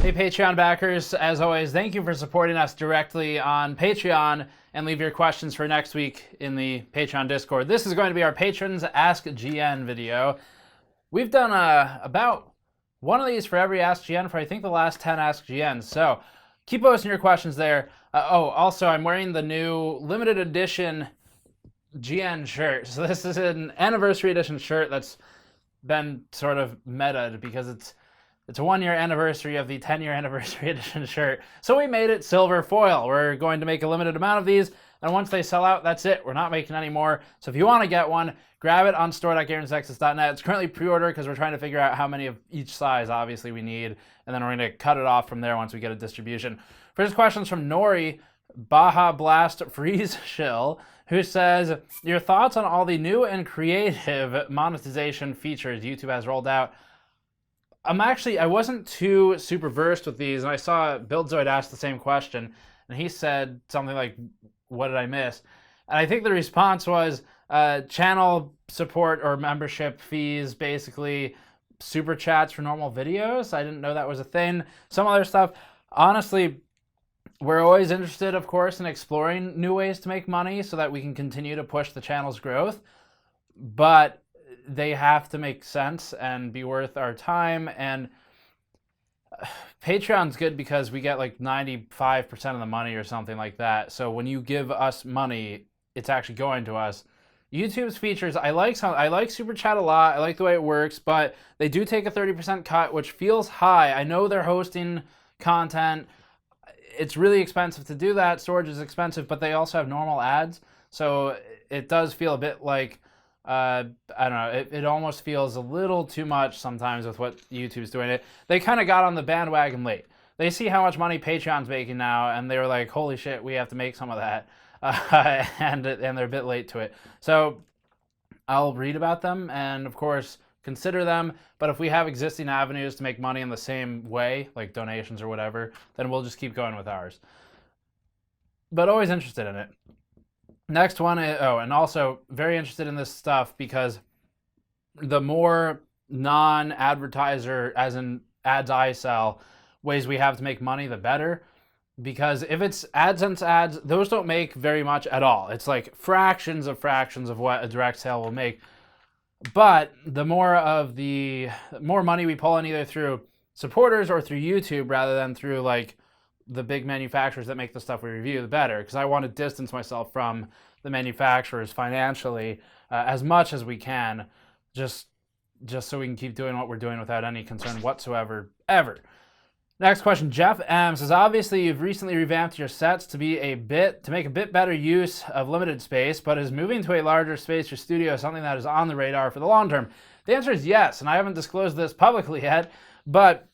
Hey Patreon backers, as always, thank you for supporting us directly on Patreon, and leave your questions for next week in the Patreon Discord. This is going to be our patrons Ask GN video. We've done about one of these for every Ask GN for I think the last 10 Ask GNs, so keep posting your questions there. Also, I'm wearing the new limited edition GN shirt. So this is an anniversary edition shirt that's been sort of meta because it's a 1-year anniversary of the 10-year anniversary edition shirt. So we made it silver foil. We're going to make a limited amount of these, and once they sell out, that's it. We're not making any more. So if you want to get one, grab it on store.gamesnexus.net. It's currently pre-order because we're trying to figure out how many of each size, obviously, we need, and then we're going to cut it off from there once we get a distribution. First question's from Nory, Baja Blast Freeze Shill, who says, your thoughts on all the new and creative monetization features YouTube has rolled out? I wasn't too super versed with these, and I saw BuildZoid ask the same question, and he said something like, what did I miss? And I think the response was channel support or membership fees, basically super chats for normal videos. I didn't know that was a thing. Some other stuff. Honestly, we're always interested, of course, in exploring new ways to make money so that we can continue to push the channel's growth, but they have to make sense and be worth our time. And Patreon's good because we get like 95% of the money or something like that. So when you give us money, it's actually going to us. YouTube's features, I like Super Chat a lot. I like the way it works, but they do take a 30% cut, which feels high. I know they're hosting content. It's really expensive to do that. Storage is expensive, but they also have normal ads. So it does feel a bit like, I don't know, it almost feels a little too much sometimes with what YouTube's doing. They kind of got on the bandwagon late. They see how much money Patreon's making now, and they were like, holy shit, we have to make some of that. And they're a bit late to it. So I'll read about them and, of course, consider them. But if we have existing avenues to make money in the same way, like donations or whatever, then we'll just keep going with ours. But always interested in it. Next one, and also very interested in this stuff because the more non-advertiser, as in ads I sell, ways we have to make money, the better. Because if it's AdSense ads, those don't make very much at all. It's like fractions of what a direct sale will make. But the more money we pull in either through supporters or through YouTube rather than through like the big manufacturers that make the stuff we review, the better, because I want to distance myself from the manufacturers financially as much as we can, just so we can keep doing what we're doing without any concern whatsoever, ever. Next question, JeffM says, obviously you've recently revamped your sets to make a bit better use of limited space, but is moving to a larger space for studio something that is on the radar for the long term? The answer is yes, and I haven't disclosed this publicly yet, but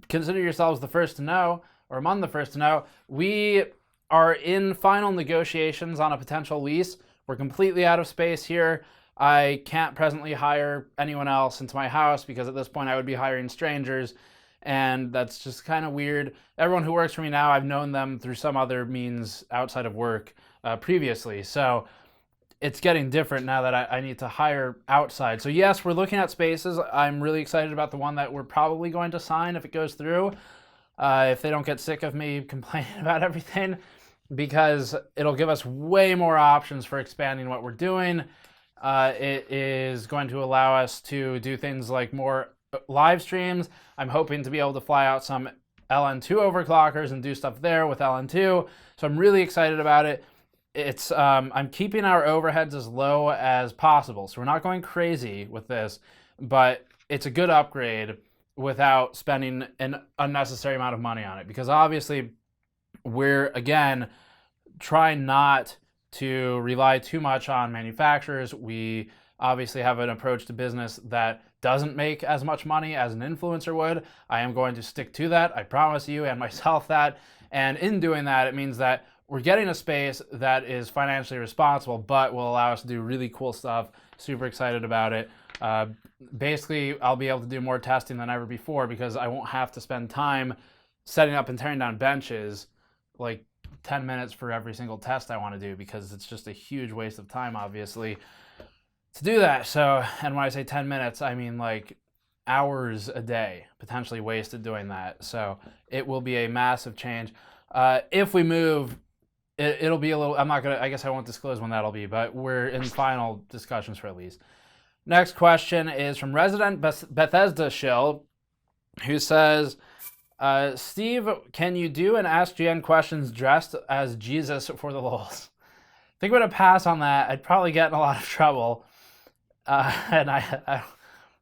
consider yourselves the first to know, or among the first to know. We are in final negotiations on a potential lease. We're completely out of space here. I can't presently hire anyone else into my house because at this point I would be hiring strangers, and that's just kind of weird. Everyone who works for me now, I've known them through some other means outside of work previously, so it's getting different now that I need to hire outside. So yes, we're looking at spaces. I'm really excited about the one that we're probably going to sign if it goes through, if they don't get sick of me complaining about everything, because it'll give us way more options for expanding what we're doing. It is going to allow us to do things like more live streams. I'm hoping to be able to fly out some LN2 overclockers and do stuff there with LN2. So I'm really excited about it. It's I'm keeping our overheads as low as possible, so we're not going crazy with this, but it's a good upgrade without spending an unnecessary amount of money on it, because obviously we're, again, trying not to rely too much on manufacturers. We obviously have an approach to business that doesn't make as much money as an influencer would. I am going to stick to that, I promise you and myself that, and in doing that, it means that we're getting a space that is financially responsible, but will allow us to do really cool stuff. Super excited about it. Basically, I'll be able to do more testing than ever before because I won't have to spend time setting up and tearing down benches, like 10 minutes for every single test I want to do, because it's just a huge waste of time, obviously, to do that. So, and when I say 10 minutes, I mean like hours a day potentially wasted doing that. So it will be a massive change. If we move, it'll be a little, I guess I won't disclose when that'll be, but we're in final discussions for at least. Next question is from resident Bethesda Shill, who says, Steve, can you do an askgn-questions dressed as Jesus for the luls? I think I'm going to pass on that. I'd probably get in a lot of trouble. And I'm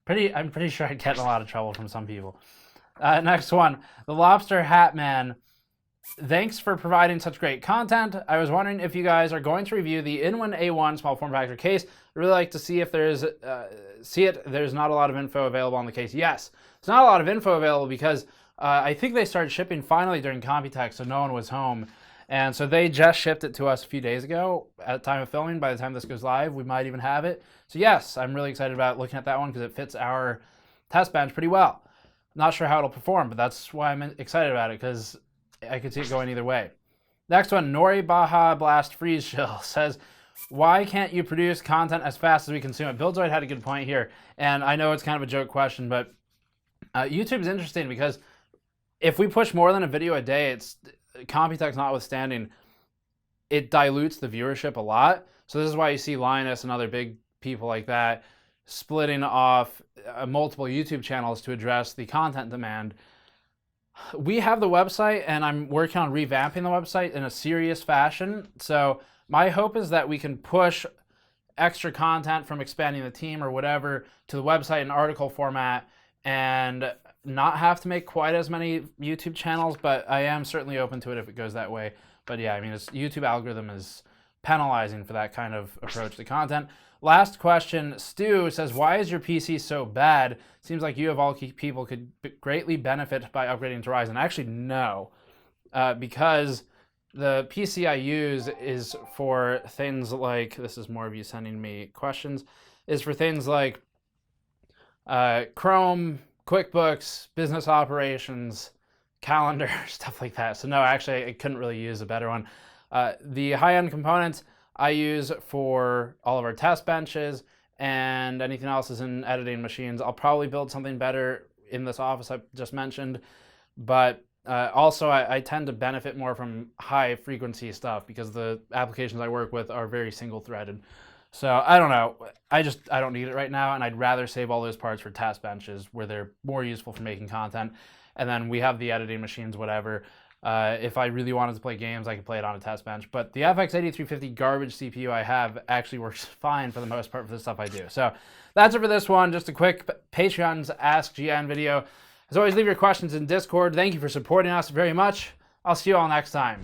pretty sure I'd get in a lot of trouble from some people. Next one, TheLobsterHatMan. Thanks for providing such great content. I was wondering if you guys are going to review the Inwin A1 small form factor case. I'd really like to see if there's There's not a lot of info available on the case. Yes, there's not a lot of info available because I think they started shipping finally during Computex, so no one was home. And so they just shipped it to us a few days ago at the time of filming. By the time this goes live, we might even have it. So yes, I'm really excited about looking at that one because it fits our test bench pretty well. Not sure how it'll perform, but that's why I'm excited about it, because I could see it going either way. Next one, Nory Baja Blast Freeze Shill says, why can't you produce content as fast as we consume it? Buildzoid had a good point here, and I know it's kind of a joke question, but YouTube's interesting because if we push more than a video a day, it's Computex notwithstanding, it dilutes the viewership a lot. So this is why you see Linus and other big people like that splitting off multiple YouTube channels to address the content demand. We have the website, and I'm working on revamping the website in a serious fashion. So my hope is that we can push extra content from expanding the team or whatever to the website in article format and not have to make quite as many YouTube channels, but I am certainly open to it if it goes that way. But yeah, I mean, YouTube algorithm is penalizing for that kind of approach to content. Last question, Stu says, why is your PC so bad? Seems like you of all people could greatly benefit by upgrading to Ryzen. Actually, no, because the PC I use is for things like, this is more of you sending me questions, is for things like Chrome, QuickBooks, business operations, calendar, stuff like that. So no, actually, I couldn't really use a better one. The high-end components I use for all of our test benches, and anything else is in editing machines. I'll probably build something better in this office I just mentioned, but also I tend to benefit more from high-frequency stuff because the applications I work with are very single-threaded. So I don't know. I don't need it right now, and I'd rather save all those parts for test benches where they're more useful for making content. And then we have the editing machines, whatever. If I really wanted to play games, I could play it on a test bench. But the FX 8350 garbage CPU I have actually works fine for the most part for the stuff I do. So that's it for this one. Just a quick Patreon's Ask GN video. As always, leave your questions in Discord. Thank you for supporting us very much. I'll see you all next time.